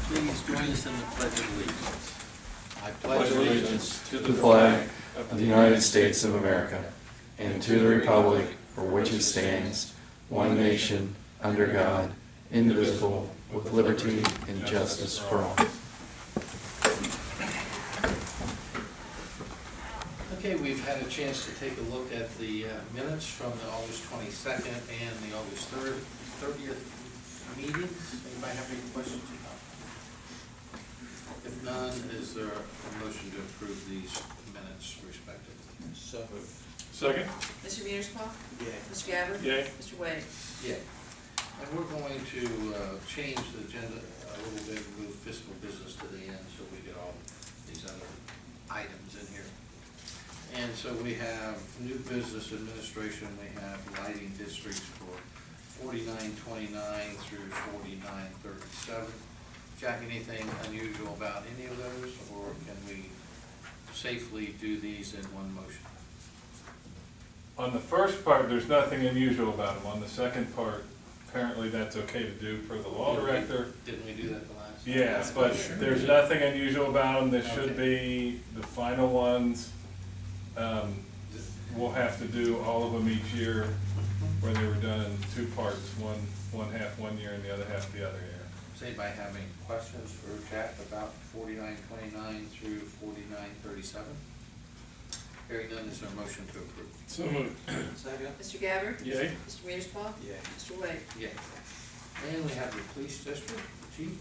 please join us in the Pledge of Allegiance? I pledge allegiance to the flag of the United States of America and to the republic for which it stands, one nation, under God, indivisible, with liberty and justice for all. Okay, we've had a chance to take a look at the minutes from the August 22nd and the August 30th meetings. Anybody have any questions or comments? If none, is there a motion to approve these minutes respectively? So moved. Second? Mr. Mearsclaw? Yay. Mr. Gabbard? Yay. Mr. Wade? Yeah. And we're going to change the agenda a little bit, move fiscal business to the end so we get all these other items in here. And so we have new business administration, we have lighting districts for 4929 through 4937. Jack, anything unusual about any of those, or can we safely do these in one motion? On the first part, there's nothing unusual about them. On the second part, apparently that's okay to do for the law director. Didn't we do that the last? Yeah, but there's nothing unusual about them. This should be the final ones. We'll have to do all of them each year, where they were done in two parts, one half one year and the other half the other year. Does anybody have any questions for Jack about 4929 through 4937? Hearing none, is there a motion to approve? So moved. Second. Mr. Gabbard? Yay. Mr. Mearsclaw? Yay. Mr. Wade? Yeah. And we have the police district, chief.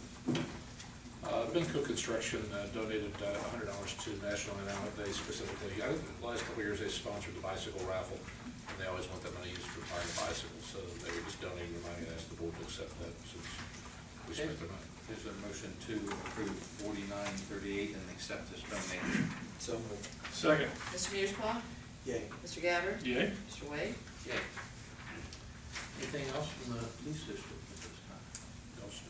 Benco Construction donated $100 to National Endowment Day specifically. The last couple of years they sponsored the bicycle raffle, and they always want that money used for buying bicycles, so they were just donating their money and asked the board to accept that since we spent their money. Is there a motion to approve 4938 and accept this donation? So moved. Second. Mr. Mearsclaw? Yay. Mr. Gabbard? Yay. Mr. Wade? Yeah. Anything else from the police district at this time? No, sir.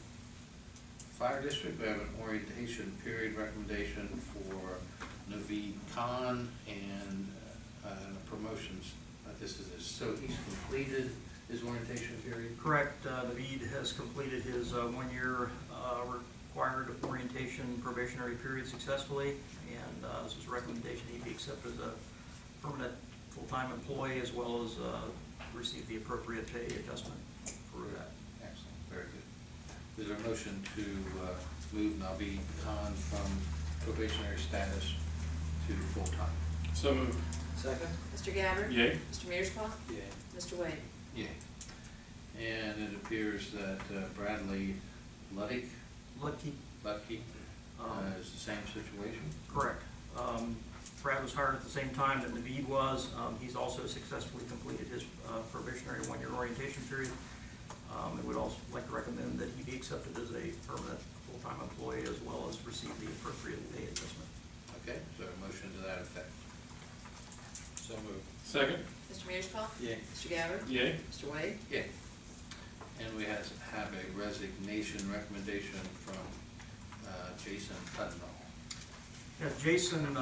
Fire district, we have an orientation period recommendation for Naveed Khan and promotions. So he's completed his orientation period? Correct. Naveed has completed his one-year required orientation probationary period successfully, and this is a recommendation he be accepted as a permanent full-time employee, as well as receive the appropriate pay adjustment for that. Excellent, very good. Is there a motion to move Naveed Khan from probationary status to full-time? So moved. Second. Mr. Gabbard? Yay. Mr. Mearsclaw? Yay. Mr. Wade? Yeah. And it appears that Bradley Luddick Lutke, is the same situation? correct. Brad was hired at the same time that Naveed was. He's also successfully completed his probationary one-year orientation period. I would also like to recommend that he be accepted as a permanent full-time employee, as well as receive the appropriate pay adjustment. Okay, is there a motion to that effect? So moved. Second. Mr. Mearsclaw? Yay. Mr. Gabbard? Yay. Mr. Wade? Yeah. And we have a resignation recommendation from Jason Cudnall. Yeah, Jason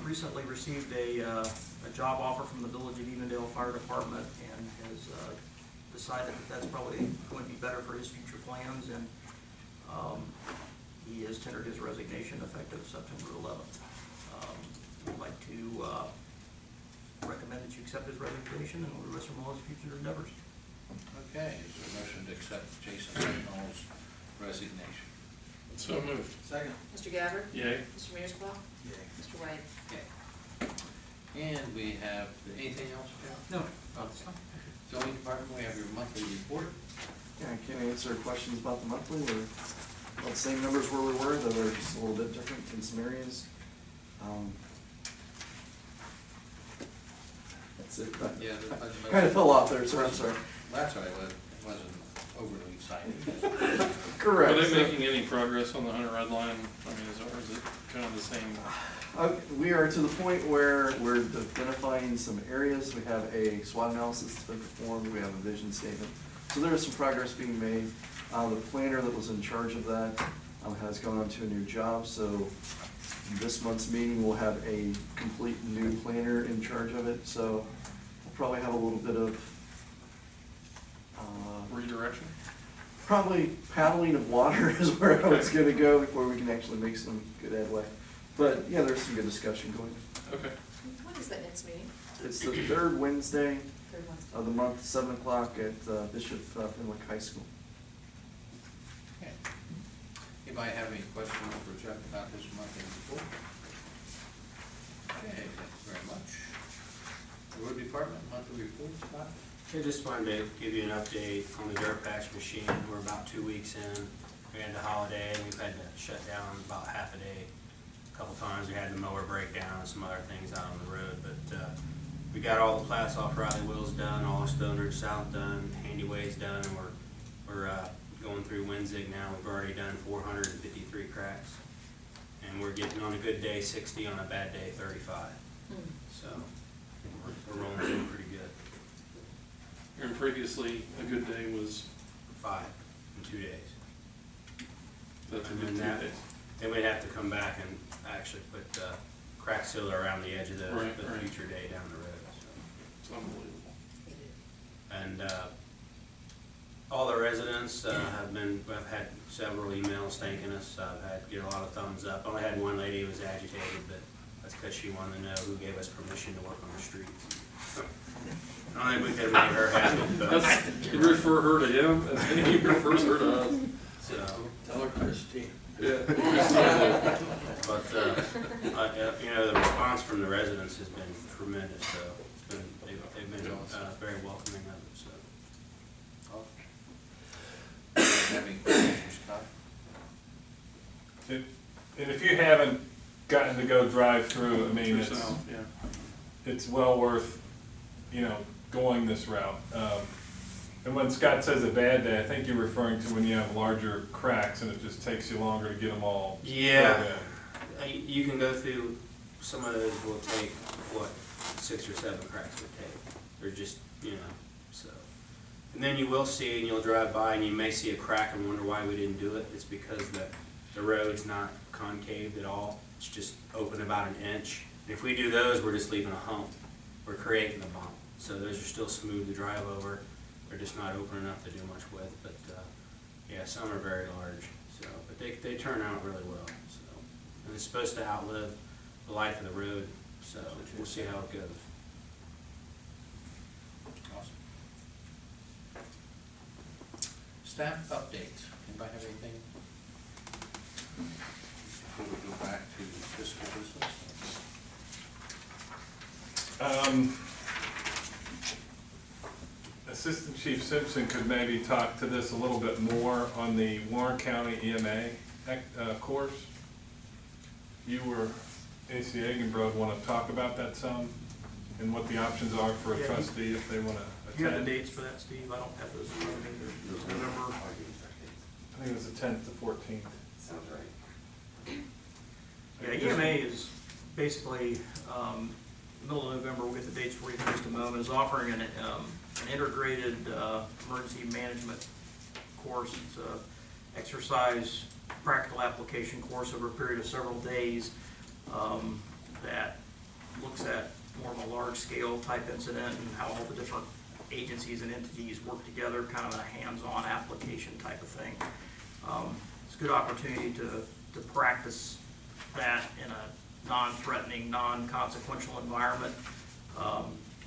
recently received a job offer from the Village of Evendale Fire Department, and has decided that that's probably going to be better for his future plans, and he has tendered his resignation effective September 11th. We'd like to recommend that you accept his resignation, and we'll wish him all his future endeavors. Okay, is there a motion to accept Jason Cudnall's resignation? So moved. Second. Mr. Gabbard? Yay. Mr. Mearsclaw? Yay. Mr. Wade? Yeah. And we have, anything else, Cal? No. Zoning department, we have your monthly report. Yeah, I can answer questions about the monthly. We're about the same numbers where we were, though they're just a little bit different in some areas. That's it. Yeah, the budget. Kind of fell off there, sir, I'm sorry. That's all right, but it wasn't overly exciting. Correct. Are they making any progress on the Hunter Red Line? I mean, is it kind of the same? We are to the point where we're identifying some areas. We have a SWOT analysis that's been performed. We have a vision statement. So there is some progress being made. The planner that was in charge of that has gone on to a new job. So this month's meeting, we'll have a complete new planner in charge of it. So we'll probably have a little bit of Redirection? Probably paddling of water is where I was gonna go before we can actually make some good headway. But, yeah, there's some good discussion going. Okay. When is that next meeting? It's the third Wednesday Third Wednesday. of the month, 7 o'clock at Bishop Fenwick High School. Okay. Anybody have any questions for Jeff about this monthly report? Okay, thank you very much. The road department monthly report, Scott? I just wanted to give you an update on the dirt patch machine. We're about 2 weeks in. We had the holiday, and we've had to shut down about half a day. A couple times we had the mower break down and some other things out on the road, but we got all the plats off Riley Wheels done, all Stone Ridge South done, Handy Ways done, and we're going through Winzig now. We've already done 453 cracks, and we're getting on a good day 60, on a bad day 35. So we're rolling through pretty good. And previously, a good day was, 5 in 2 days. that's a And good then 2 that- days. Then we'd have to come back and actually put crack sealer around the edge of those Right, the right. future day down the road. It's unbelievable. So. And all the residents I've had several emails thanking us. Get a lot of thumbs up. I only had one lady who was agitated, but that's because she wanted to know who gave us permission to work on the streets. I don't think we could have made her happy, but You refer her to him, and then he refers her to us. so. Tell her Trustee. Yeah. But, you know, the response from the residents has been tremendous, so it's been, they've been very welcoming of it, so. Have any questions for Scott? And if you haven't gotten to go drive through, I mean, it's, Yourself, yeah. it's well worth, going this route. And when Scott says a bad day, I think you're referring to when you have larger cracks and it just takes you longer to get them all Yeah. filled in. You can go through, some of those will take, 6 or 7 cracks would take. They're just, so. And then you will see, and you'll drive by, and you may see a crack and wonder why we didn't do it. It's because the road's not concaved at all. It's just open about an inch. And if we do those, we're just leaving a hump. We're creating a bump. So those are still smooth to drive over. They're just not open enough to do much with. But, yeah, some are very large. So, but they turn out really well. So, and it's supposed to outlive the life of the road. So we'll see how it goes. Awesome. Staff updates. Anybody have anything? Before we go back to fiscal business? Assistant Chief Simpson could maybe talk to this a little bit more on the Warren County EMA course. You or AC Egenbrod want to talk about that some, and what the options are for a Yeah. trustee if they want to Do you have the attend. dates for that, Steve? I don't have those in front of me. There's November. I think it was the 10th to 14th. Sounds right. Yeah, EMA is basically, middle of November, we'll get the dates for you in just a moment, is offering an integrated emergency management course. It's a exercise, practical application course over a period of several days that looks at more of a large-scale type incident and how all the different agencies and entities work together, kind of a hands-on application type of thing. It's a good opportunity to practice that in a non-threatening, non-consequential environment.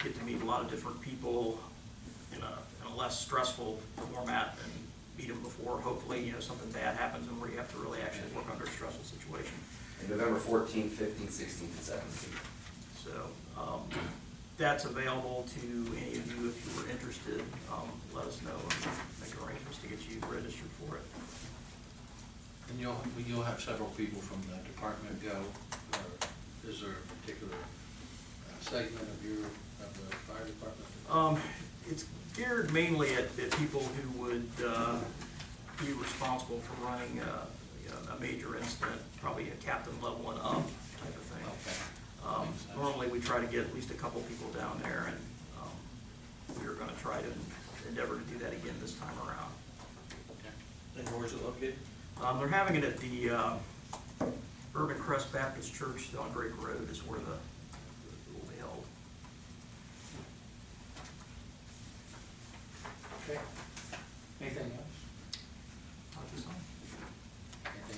Get to meet a lot of different people in a less stressful format and meet them before, hopefully, something bad happens and where you have to really actually work under a stressful situation. November 14th, 15th, 16th, and 17th. So, that's available to any of you if you were interested. Let us know and make arrangements to get you registered for it. And you'll have several people from the department go, or is there a particular segment of the fire department? It's geared mainly at people who would be responsible for running a major incident, probably a captain level and up type of thing. Okay. Normally, we try to get at least a couple people down there, and we're gonna try to endeavor to do that again this time around. And where's it located? They're having it at the Urban Crest Baptist Church on Drake Road is where it will be held. Okay. Anything else?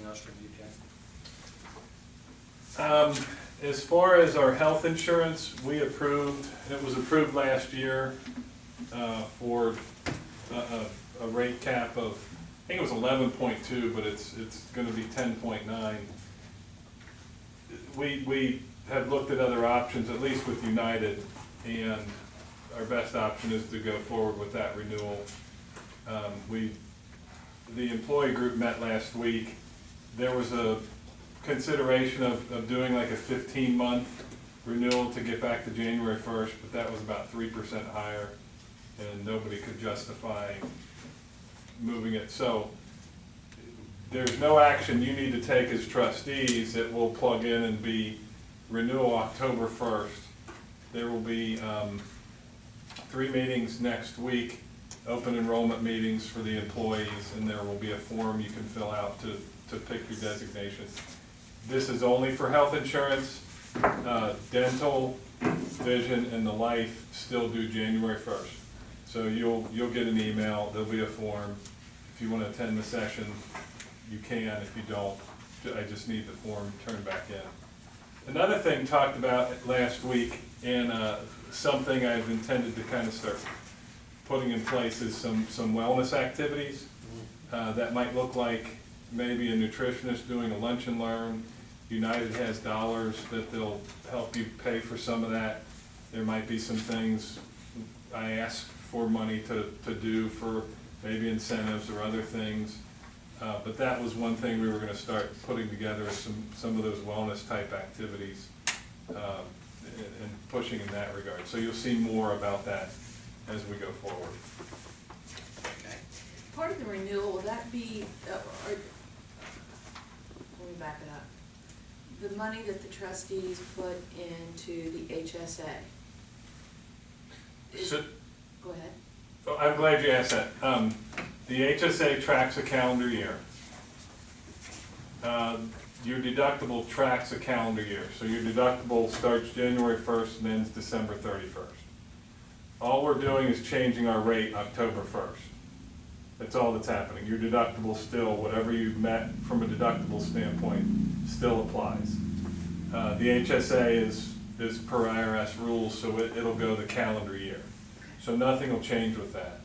Anything else from you, Jack? As far as our health insurance, it was approved last year for a rate cap of, I think it was 11.2, but it's gonna be 10.9. We have looked at other options, at least with United, and our best option is to go forward with that renewal. The employee group met last week. There was a consideration of doing like a 15-month renewal to get back to January 1st, but that was about 3% higher, and nobody could justify moving it. So there's no action you need to take as trustees. It will plug in and be renewal October 1st. There will be 3 meetings next week, open enrollment meetings for the employees, and there will be a form you can fill out to pick your designation. This is only for health insurance. Dental, vision, and the life still due January 1st. So you'll get an email, there'll be a form. If you want to attend the session, you can. If you don't, I just need the form turned back in. Another thing talked about last week, and something I've intended to kind of start putting in place is some wellness activities. That might look like maybe a nutritionist doing a lunch and learn. United has dollars that they'll help you pay for some of that. There might be some things I ask for money to do for maybe incentives or other things. But that was one thing we were going to start putting together, some of those wellness type activities and pushing in that regard. So you'll see more about that as we go forward. Okay. Part of the renewal, will that be, let me back it up. The money that the trustees put into the HSA. Go ahead. Oh, I'm glad you asked that. The HSA tracks a calendar year. Your deductible tracks a calendar year. So your deductible starts January 1st and ends December 31st. All we're doing is changing our rate October 1st. That's all that's happening. Your deductible still, whatever you met from a deductible standpoint, still applies. The HSA is per IRS rules, so it'll go the calendar year. So nothing will change with that.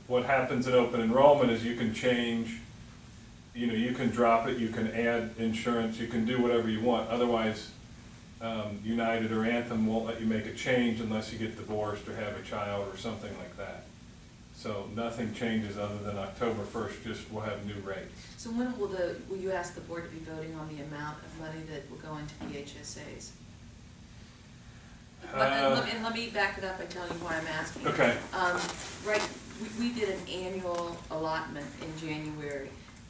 What happens in open enrollment is you can change, you can drop it, you can add insurance, you can do whatever you want. Otherwise, United or Anthem won't let you make a change unless you get divorced or have a child or something like that. So nothing changes other than October 1st, just we'll have new rates. So when will you ask the board to be voting on the amount of money that will go into the HSAs? And let me back it up and tell you why I'm asking. Okay. Right, we did an annual allotment in January.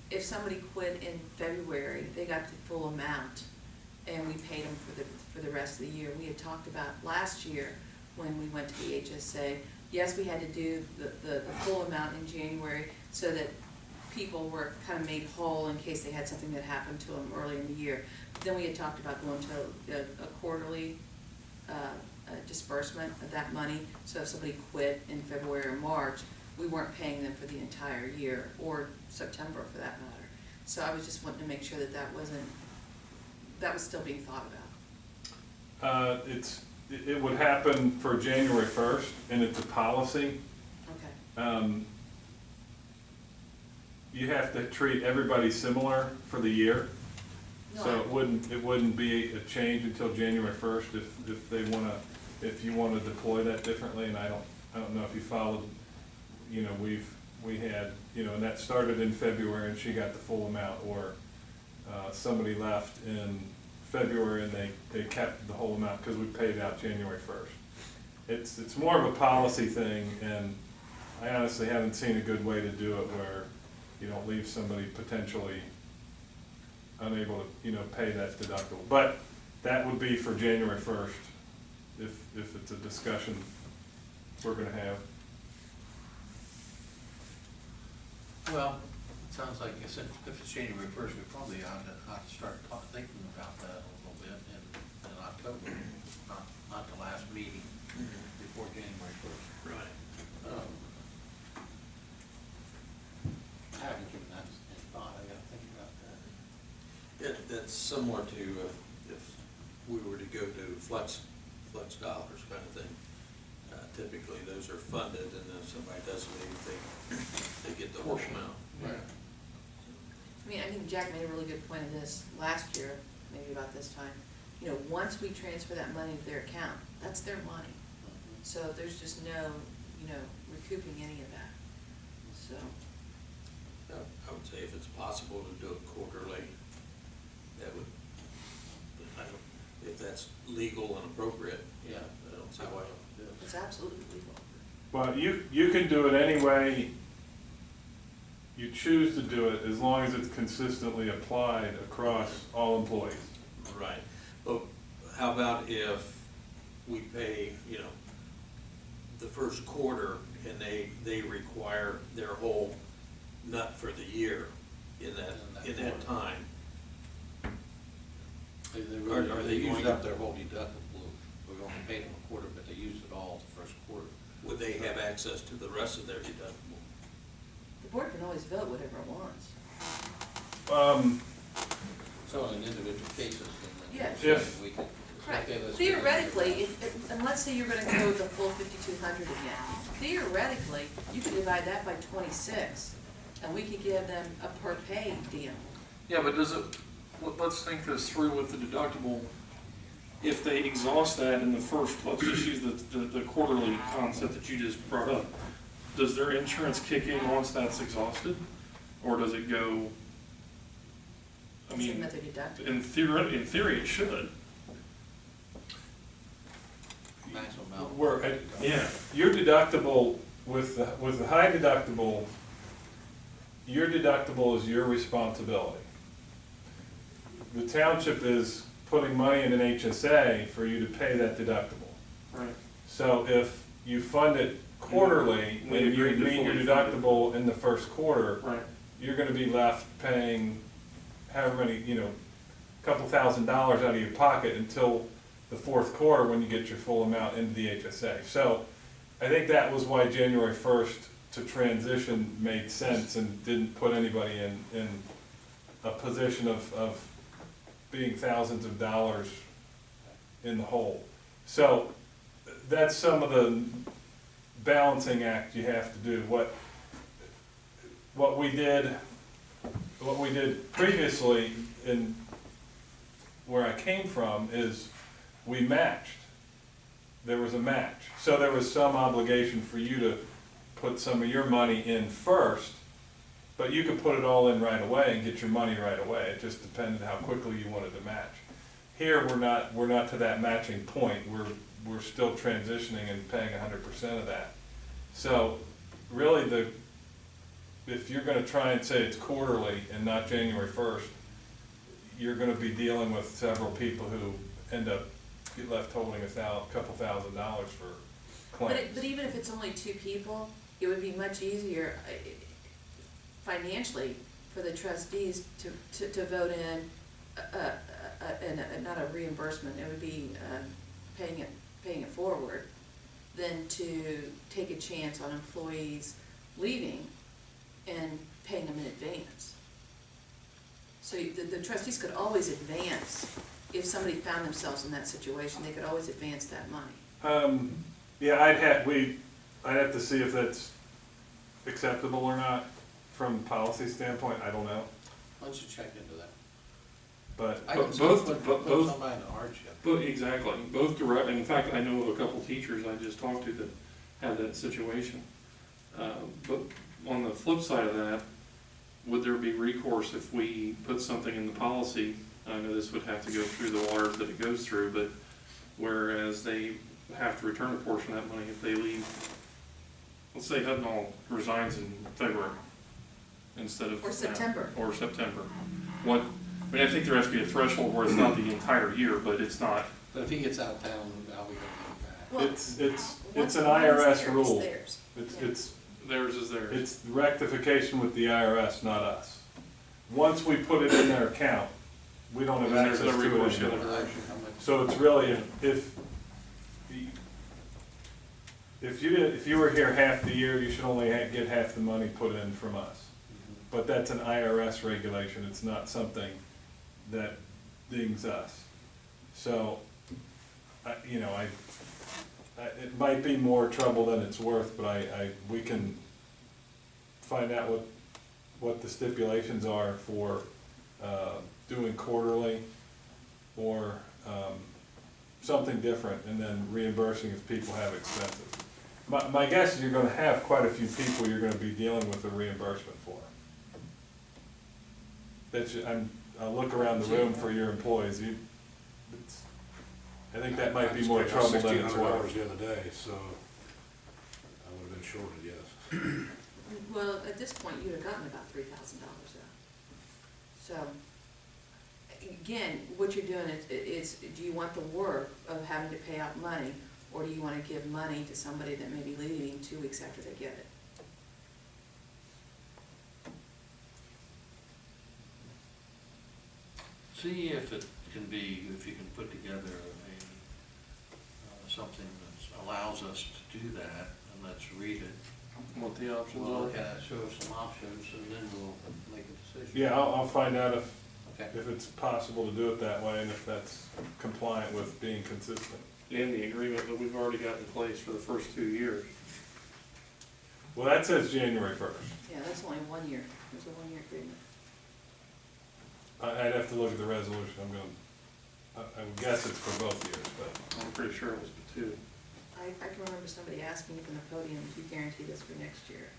If somebody quit in February, they got the full amount, and we paid them for the rest of the year. We had talked about last year when we went to the HSA. Yes, we had to do the full amount in January so that people were kind of made whole in case they had something that happened to them early in the year. But then we had talked about going to a quarterly disbursement of that money. So if somebody quit in February or March, we weren't paying them for the entire year, or September for that matter. So I was just wanting to make sure that that was still being thought about. It would happen for January 1st, and it's a policy. Okay. You have to treat everybody similar for the year. No, So it wouldn't be a change until January 1st if you want to deploy that differently. And I don't know if you followed, we had, and that started in February and she got the full amount, or somebody left in February and they kept the whole amount because we paid out January 1st. It's more of a policy thing, and I honestly haven't seen a good way to do it where you don't leave somebody potentially unable to, pay that deductible. But that would be for January 1st, if it's a discussion we're gonna have. Well, it sounds like, if it's January 1st, we probably ought to start thinking about that a little bit in October, not the last meeting before January 1st. Right. I haven't given that any thought, I gotta think That's similar to if we were to go to flex dollars kind of thing. Typically, those are funded, and if somebody does leave, they get the portion out. Right. I mean, I think Jack made a really good point of this last year, maybe about this time. You know, once we transfer that money to their account, that's their money. So there's just no, you know, recouping any of that, so. I would say if it's possible to do it quarterly, that would, if that's legal and appropriate, Yeah. I don't see why. It's absolutely legal. Well, you can do it any way you choose to do it, as long as it's consistently applied across all employees. Right, but how about if we pay, the first quarter and they require their whole nut for the year in that time? They Are they used going- up their whole deductible, we only paid them a quarter, but they used it all the first quarter. Would they have access to the rest of their deductible? The board can always vote whatever it wants. So in individual cases, then If- we could. Right. okay, let's do Theoretically, and let's say you're gonna go with the full 5,200 again, theoretically, you could divide that by 26, and we could give them a per pay deal. Yeah, but let's think this through with the deductible. If they exhaust that in the first, let's just use the quarterly concept that you just brought up. Does their insurance kick in once that's exhausted? Or does it go, I Same mean, with their deductible. in theory it should. Maximum amount. Yeah, your deductible, with the high deductible, your deductible is your responsibility. The township is putting money in an HSA for you to pay that deductible. Right. So if you fund it quarterly, We and you agreed to meet your fully fund it. deductible in the first quarter, Right. you're gonna be left paying however many, couple $1,000s out of your pocket until the fourth quarter, when you get your full amount into the HSA. So I think that was why January 1st to transition made sense and didn't put anybody in a position of being thousands of dollars in the hole. So that's some of the balancing act you have to do. What we did previously in where I came from is we matched. There was a match. So there was some obligation for you to put some of your money in first, but you could put it all in right away and get your money right away. It just depended how quickly you wanted to match. Here, we're not to that matching point. We're still transitioning and paying 100% of that. So really, if you're gonna try and say it's quarterly and not January 1st, you're gonna be dealing with several people who end up get left holding couple $1,000s for claims. But even if it's only two people, it would be much easier financially for the trustees to vote in, not a reimbursement, it would be paying it forward, than to take a chance on employees leaving and paying them in advance. So the trustees could always advance, if somebody found themselves in that situation, they could always advance that money. Yeah, I'd have to see if that's acceptable or not from a policy standpoint. I don't know, Why don't you check into that? but I But can see both- put but both- somebody in a hardship. But exactly, both direct, and in fact, I know of a couple teachers I just talked to that had that situation. But on the flip side of that, would there be recourse if we put something in the policy? I know this would have to go through the waters that it goes through, but whereas they have to return a portion of that money if they leave, let's say Hudnall resigns in February instead of. Or September. Or September. I think there has to be a threshold where it's not the entire year, but it's not. But if he gets out of town, how are we gonna get him back? Well, it's once an IRS theirs, rule. theirs. It's Theirs is theirs. It's rectification with the IRS, not us. Once we put it in their account, we don't have There's access no to it recourse anymore. to it. So it's really, if you were here half the year, you should only get half the money put in from us. But that's an IRS regulation, it's not something that dings us. So, it might be more trouble than it's worth, but we can find out what the stipulations are for, doing quarterly or, something different, and then reimbursing if people have expenses. My guess is you're gonna have quite a few people you're gonna be dealing with a reimbursement for. I'll look around the room for your employees, I think that might be more trouble than it's worth. the other day, so I would have been shorted, yes. Well, at this point, you'd have gotten about $3,000 though. So, again, what you're doing is, do you want the work of having to pay out money, or do you want to give money to somebody that may be leaving 2 weeks after they get it? See if it can be, if you can put together something that allows us to do that, and let's read it. What the options We'll are? look at it, show us some options, and then we'll make a decision. Yeah, I'll find out if Okay. it's possible to do it that way, and if that's compliant with being consistent. And the agreement that we've already got in place for the first 2 years. Well, that says January 1st. Yeah, that's only 1 year. There's a 1-year agreement. I'd have to look at the resolution, I would guess it's for both years, but. I'm pretty sure it was the 2. I can remember somebody asking from the podium, do you guarantee this for next year?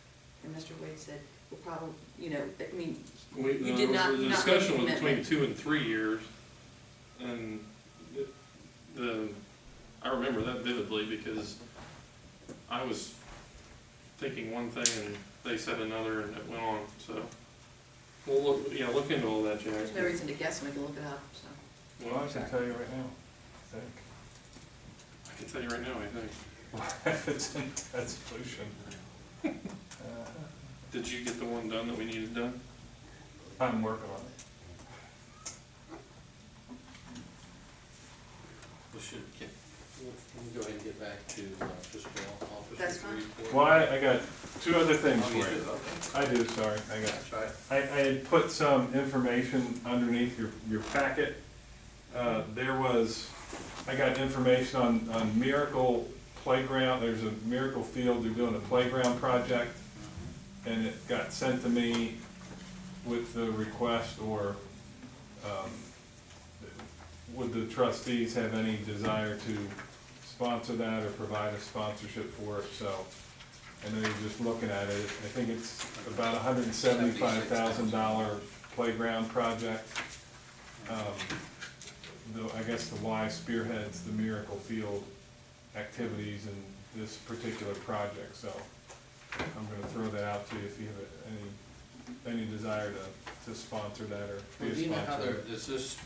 And Mr. Wade said, we'll probably, I mean, you did not, The not discussion make a was between commitment. 2 and 3 years, and I remember that vividly because I was thinking one thing and they said another, and it went on, so. We'll look into all that, Jack. There's no reason to guess, and we can look it up, so. Well, I can tell you right now, I think. I can tell you right now, I think. If it's in that solution. Did you get the one done that we needed done? I'm working on it. Let me go ahead and get back to fiscal officer. That's fine. report. Well, I got 2 other things Oh, for you you. do, okay. I do, sorry, That's right. I had put some information underneath your packet. I got information on Miracle Playground, there's a Miracle Field, they're doing a playground project, and it got sent to me with the request, or, would the trustees have any desire to sponsor that or provide a sponsorship for it, so I know you're just looking at it. I think it's about $175,000 playground project. I guess the Y spearheads the Miracle Field activities in this particular project, so I'm gonna throw that out to you if you have any desire to sponsor that or be Well, a do you know how sponsor. does this,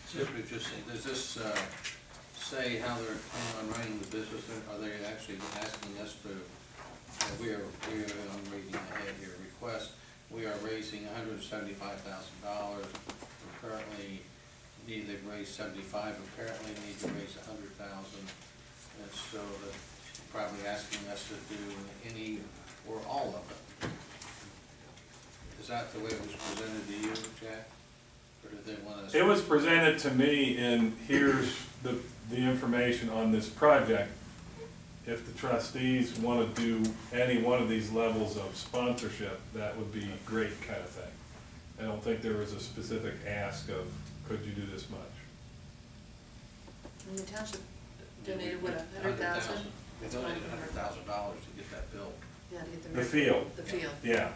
since we've just seen, does this say how they're planning on running the business? Are they actually asking us to, I'm reading ahead here, request, we are raising $175,000. We currently they've raised 75, apparently need to raise 100,000. And so they're probably asking us to do any or all of it. Is that the way it was presented to you, Jack? Or did they want us? It was presented to me, and here's the information on this project. If the trustees want to do any one of these levels of sponsorship, that would be great, kind of thing. I don't think there was a specific ask of, could you do this much? And the township donated, what, 100,000? They donated $100,000 to get that built. Yeah, to get the. The field. The field. Yeah.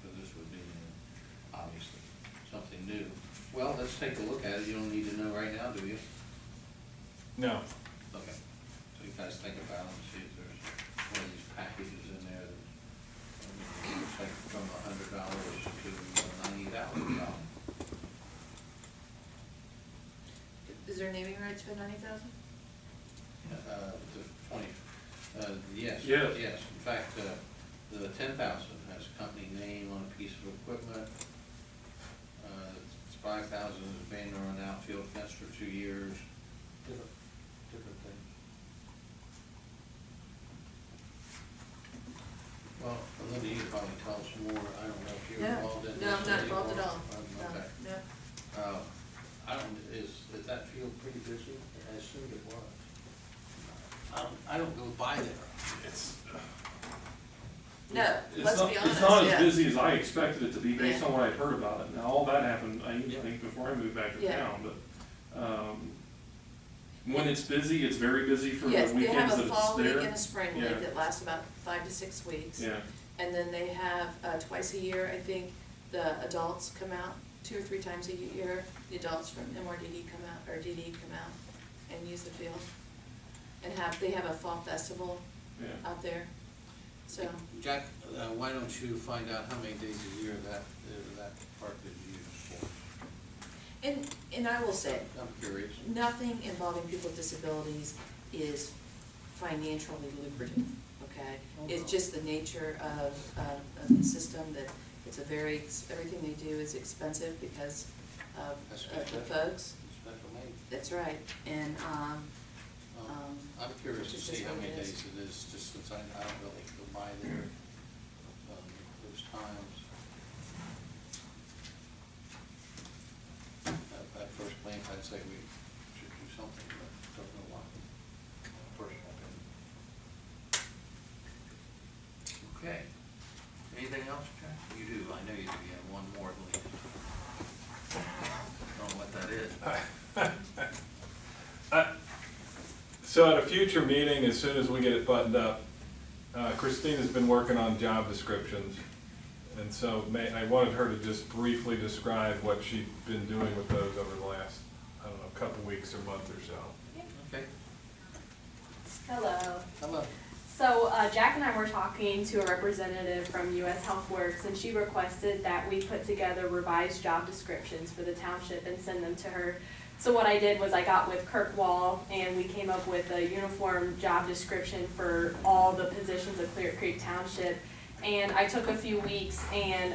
So this would be obviously something new. Well, let's take a look at it. You don't need to know right now, do you? No. Okay. So you guys think about it and see if there's one of these packages in there that looks like from $100 to $90,000. Is there naming rights for 90,000? The 20, yes. Yes. Yes, in fact, the 10,000 has company name on a piece of equipment. 5,000 is banner on outfield fence for 2 years. Different things. Well, Linda, you can probably tell us more. I don't know if you're No, involved in this. no, I'm not anymore. involved at all. No. that field pretty busy? I assumed it was. I don't go by there. It's, No, it's let's not, be honest, it's not as yeah. busy as I expected it to be based Yeah. on what I'd heard about it. Now, all that happened, I Yeah. think, before I moved back to Yeah. town, but, when it's busy, it's very busy for the Yes, they weekends have that a it's fall week there. and a spring Yeah. week that lasts about 5 to 6 weeks. Yeah, And then they have, twice a year, I think, the adults come out, 2 or 3 times a year. The adults from MRDD come out, or DD come out and use the field. And they have a fall festival yeah. out there, so. Jack, why don't you find out how many days a year that park is used for? And I will say, I'm curious. nothing involving people with disabilities is financially lucrative, okay? It's just the nature of the system, that it's everything they do is expensive because of That's the special. folks. Special made. That's right, and, I'm curious to it's see just how what many it is. days it is, just since I don't really go by there those times. At first glance, I'd say we should do something, but don't know why. Personal opinion. Okay. Anything else, Jack? You do, I know you do. You have one more at least. Don't know what that is. So at a future meeting, as soon as we get it buttoned up, Christina's been working on job descriptions. And so I wanted her to just briefly describe what she's been doing with those over the last, I don't know, couple weeks or month or so. Okay. Hello. Hello. So Jack and I were talking to a representative from US Health Works, and she requested that we put together revised job descriptions for the township and send them to her. So what I did was I got with Kirk Wall, and we came up with a uniform job description for all the positions of Clearcreek Township. And I took a few weeks and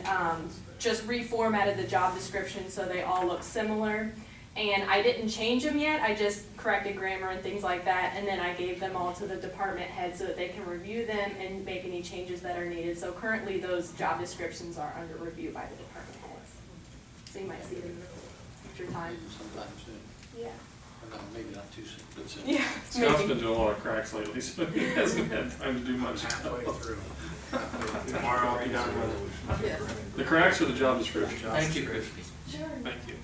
just reformatted the job description so they all look similar. And I didn't change them yet, I just corrected grammar and things like that, and then I gave them all to the department head so that they can review them and make any changes that are needed. So currently, those job descriptions are under review by the department heads. So you might see them at your time. Sometime soon. Yeah. Or no, maybe not too soon, but soon. Yeah. Scott's maybe. been doing a lot of cracks lately, so he hasn't had time to do much. Halfway through. Tomorrow I'll be done with it. Yeah. The cracks are the job description. Thank you, Christie. Sure. Thank you.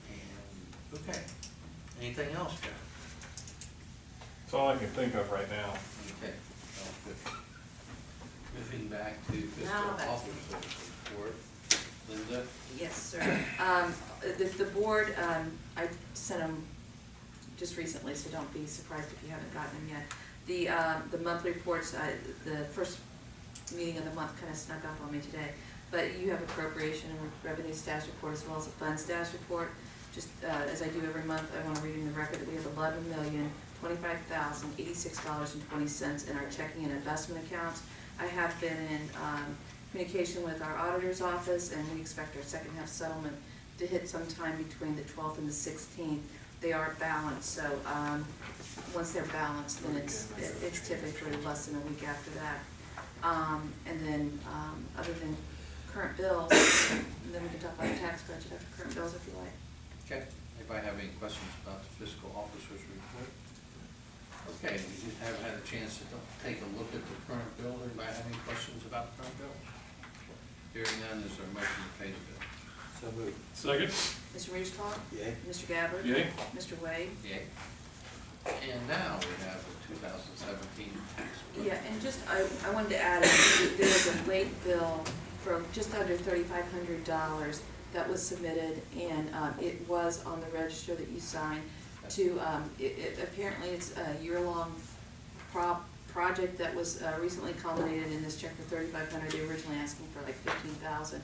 And, okay. Anything else, Jack? That's all I can think of right now. Okay, sounds good. Moving back to fiscal Now back to- officer's report. Linda? Yes, sir. The board, I sent them just recently, so don't be surprised if you haven't gotten them yet. The monthly reports, the first meeting of the month kind of snuck up on me today, but you have appropriation and revenue status report as well as a fund status report. Just as I do every month, I want to read in the record that we have $11,025,086.20 in our checking and investment accounts. I have been in communication with our auditor's office, and we expect our second half settlement to hit sometime between the 12th and the 16th. They are balanced, so once they're balanced, then it's typically less than a week after that. And then other than current bills, then we can talk about the tax budget after current bills if you like. Okay. Anybody have any questions about the fiscal officer's report? Okay, we have had a chance to take a look at the current bill. Anybody have any questions about the current bill? Hearing none, is there a motion to pay the bill? So moved. Second? Mr. Reese's Yay. Mr. Gabbard? Yay. Mr. Wade? Yay. And now we have the 2017 tax bill. Yeah, and just, I wanted to add, there was a late bill for just under $3,500 that was submitted, and it was on the register that you signed to, apparently it's a year-long project that was recently culminated in this check for $3,500. They were originally asking for like $15,000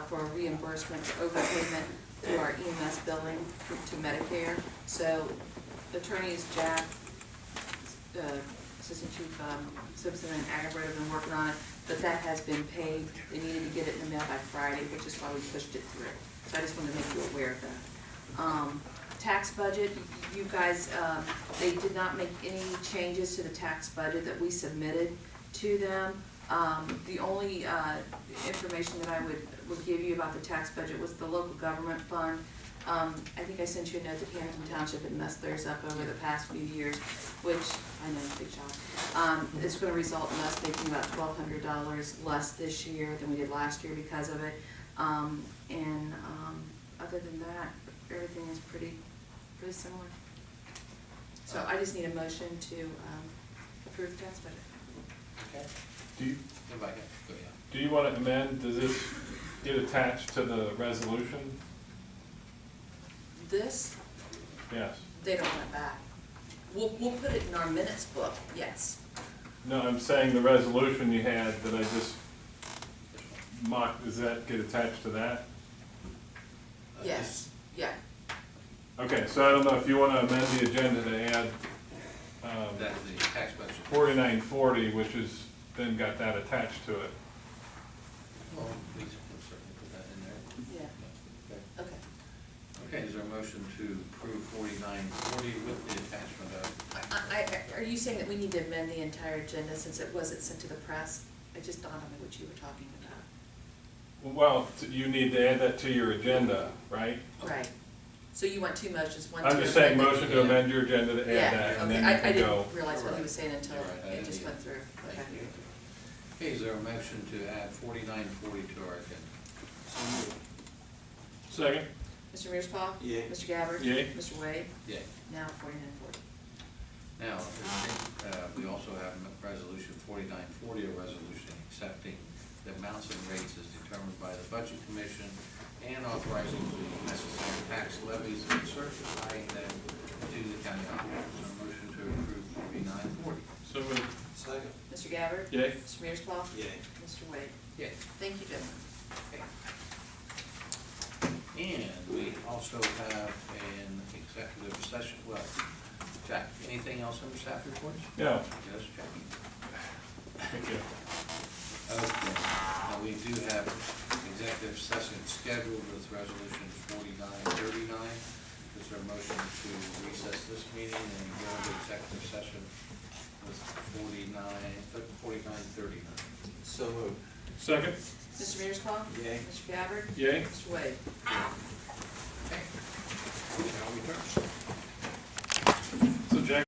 for a reimbursement for overpayment through our EMS billing to Medicare. So attorneys Jack, Assistant Chief Simpson and Agabert have been working on it, but that has been paid. They needed to get it in the mail by Friday, which is why we pushed it through. So I just wanted to make you aware of that. Tax budget, you guys, they did not make any changes to the tax budget that we submitted to them. The only information that I would give you about the tax budget was the local government fund. I think I sent you a note that Hamilton Township had messed theirs up over the past few years, which, I know, big job. It's gonna result in us making about $1,200 less this year than we did last year because of it. Other than that, everything is pretty similar. So I just need a motion to approve the tax budget. Okay. Do you, Anybody got, go ahead. do you want to amend, does this get attached to the resolution? This, Yes. they don't want back. We'll put it in our minutes book, yes. No, I'm saying the resolution you had that I just mocked, does that get attached to that? Yes, yeah. Okay, so I don't know if you want to amend the agenda to add That's the tax budget. 4940, which is, then got that attached to it. Well, we can certainly put that in there. Yeah. Okay. Okay. Okay, is there a motion to approve 4940 with the attachment of? Are you saying that we need to amend the entire agenda since it wasn't sent to the press? It just dawned on me what you were talking about. Well, you need to add that to your agenda, right? Right. So you want two motions, one to I'm just saying amend it- motion to amend your agenda to Yeah, add that, and okay, then you I can go. didn't realize what he was saying until You're right, I it didn't just either. went through. Okay. Thank you. Okay, is there a motion to add 4940 to our agenda? Second? Mr. Mearsclaw? Yay. Mr. Gabbard? Yay. Mr. Wade? Yeah. Now 4940. Now, we also have resolution 4940, a resolution accepting the amounts and rates as determined by the Budget Commission and authorizing the necessary tax levies and certifying them to the county office. So motion to approve 4940. So moved. Second. Mr. Gabbard? Yay. Mr. Mearsclaw? Yay. Mr. Wade? Yes. Thank you, gentlemen. Okay. And we also have an executive session, well, Jack, anything else under staff reports? Yeah, Yes, Jack. thank you. Okay, now we do have executive session scheduled with resolution 4939. Is there a motion to recess this meeting and go into executive session with 4939? So moved. Second? Mr. Mearsclaw? Yay. Mr. Gabbard? Yay. Mr. Wade? Okay. Now we turn.